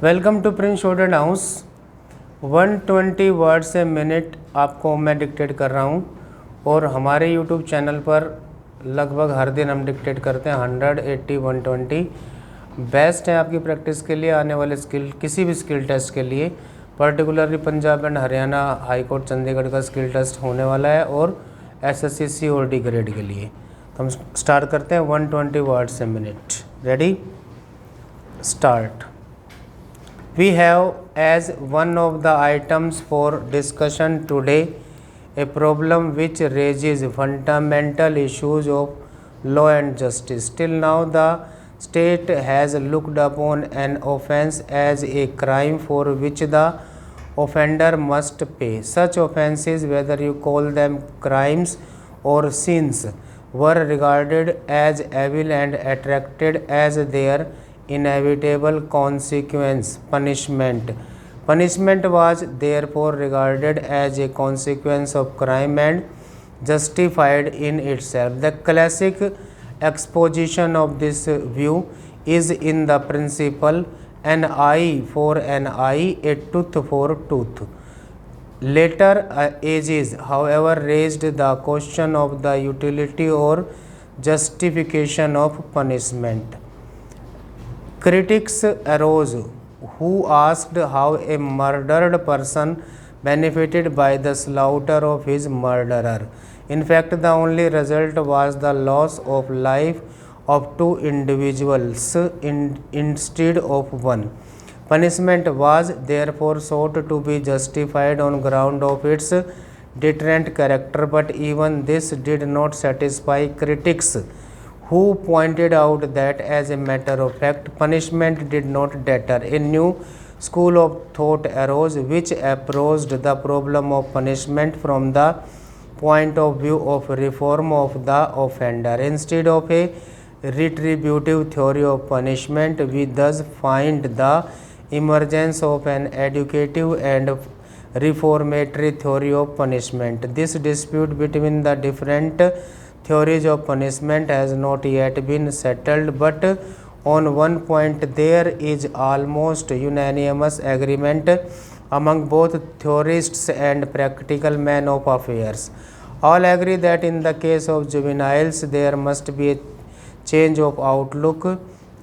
Welcome to prince student house. 120 words a minute आपको मैं dictate कर रहा हूँ और हमारे यूट्यूब चैनल पर लगभग हर दिन हम डिक्टेट करते हैं 180 120। बेस्ट है आपकी प्रैक्टिस के लिए, आने वाले स्किल किसी भी स्किल टेस्ट के लिए, particularly Punjab and Haryana high court Chandigarh का स्किल टेस्ट होने वाला है और एसएससी COD ग्रेड के लिए। तो हम स्टार्ट करते हैं 120 words a minute. Ready, start. We have as one of the items for discussion today a problem which raises fundamental issues of law and justice. Till now, the state has looked upon an offence as a crime for which the offender must pay. Such offences, whether you call them crimes or sins, were regarded as evil and attracted as their inevitable consequence, punishment. Punishment was therefore regarded as a consequence of crime and justified in itself. The classic exposition of this view is in the principle an eye for an eye, a tooth for tooth. Later ages, however, raised the question of the utility or justification of punishment. Critics arose who asked how a murdered person benefited by the slaughter of his murderer. In fact, the only result was the loss of life of two individuals instead of one. Punishment was therefore sought to be justified on ground of its deterrent character, but even this did not satisfy critics, who pointed out that as a matter of fact punishment did not deter. A new school of thought arose which approached the problem of punishment from the point of view of reform of the offender. Instead of a retributive theory of punishment, we thus find the emergence of an educative and reformatory theory of punishment. This dispute between the different theories of punishment has not yet been settled, but on one point there is almost unanimous agreement among both theorists and practical men of affairs. All agree that in the case of juveniles there must be a change of outlook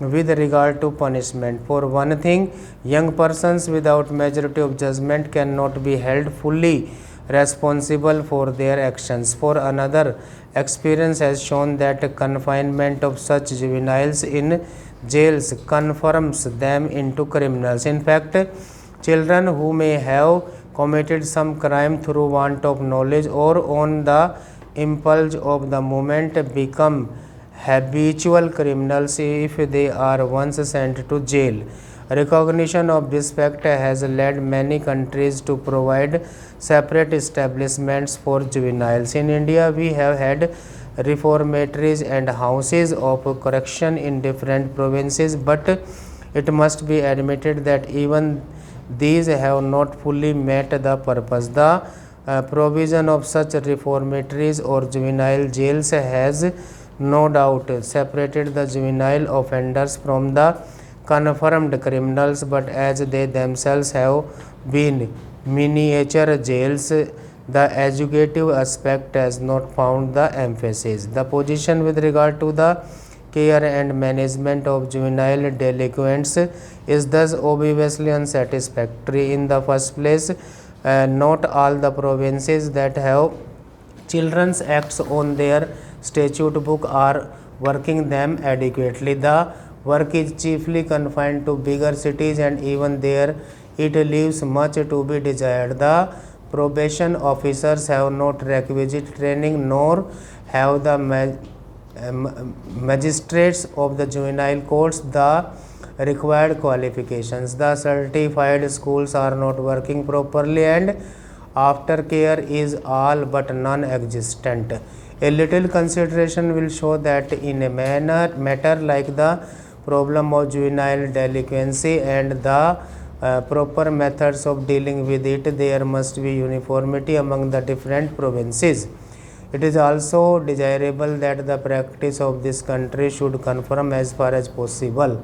with regard to punishment. For one thing, young persons without majority of judgment cannot be held fully responsible for their actions. For another, experience has shown that confinement of such juveniles in jails confirms them into criminals. In fact, children who may have committed some crime through want of knowledge or on the impulse of the moment become habitual criminals if they are once sent to jail. Recognition of this fact has led many countries to provide separate establishments for juveniles. In India, we have had reformatories and houses of correction in different provinces, but it must be admitted that even these have not fully met the purpose. The provision of such reformatories or juvenile jails has no doubt separated the juvenile offenders from the confirmed criminals, but as they themselves have been miniature jails, the educative aspect has not found the emphasis. The position with regard to the care and management of juvenile delinquents is thus obviously unsatisfactory. In the first place, not all the provinces that have children's acts on their statute book are working them adequately. The work is chiefly confined to bigger cities, and even there it leaves much to be desired. The probation officers have not requisite training, nor have the magistrates of the juvenile courts the required qualifications. The certified schools are not working properly, and aftercare is all but non-existent. A little consideration will show that in a matter like the problem of juvenile delinquency and the proper methods of dealing with it, there must be uniformity among the different provinces. It is also desirable that the practice of this country should conform as far as possible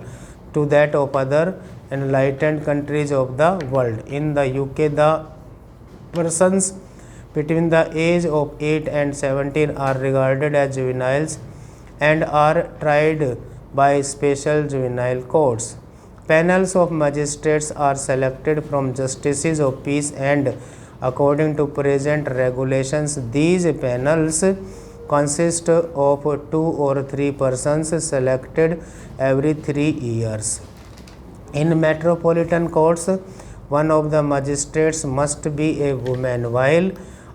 to that of other enlightened countries of the world. In the UK, the persons between the age of 8 and 17 are regarded as juveniles and are tried by special juvenile courts. Panels of magistrates are selected from justices of peace, and according to present regulations, these panels consist of 2 or 3 persons selected every 3 years. In metropolitan courts, one of the magistrates must be a woman, while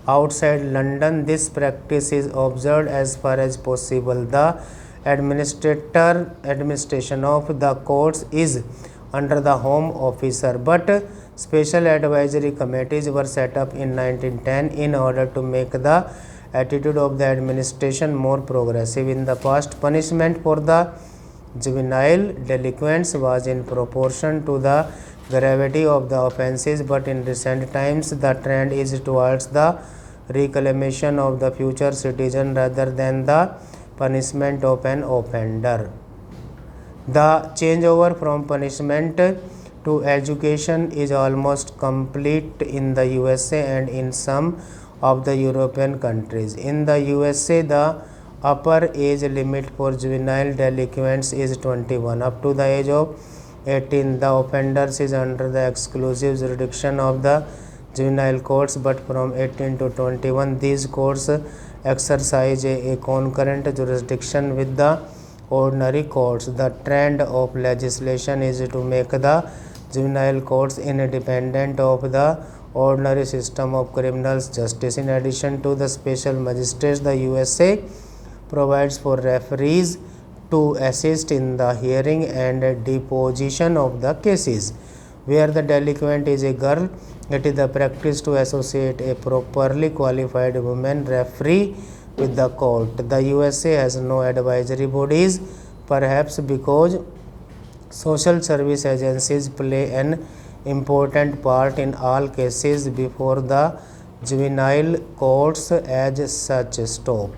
outside London this practice is observed as far as possible. The administration of the courts is under the Home Officer, but special advisory committees were set up in 1910 in order to make the attitude of the administration more progressive. In the past, punishment for the juvenile delinquents was in proportion to the gravity of the offences, but in recent times the trend is towards the reclamation of the future citizen rather than the punishment of an offender. The changeover from punishment to education is almost complete in the USA and in some of the European countries. In the USA, the upper age limit for juvenile delinquents is 21. Up to the age of 18, the offenders is under the exclusive jurisdiction of the juvenile courts, but from 18 to 21, these courts exercise a concurrent jurisdiction with the ordinary courts. The trend of legislation is to make the juvenile courts independent of the ordinary system of criminal justice. In addition to the special magistrates, the USA provides for referees to assist in the hearing and deposition of the cases. Where the delinquent is a girl, it is the practice to associate a properly qualified woman referee with the court. The USA has no advisory bodies, perhaps because social service agencies play an important part in all cases before the juvenile courts as such. Stop.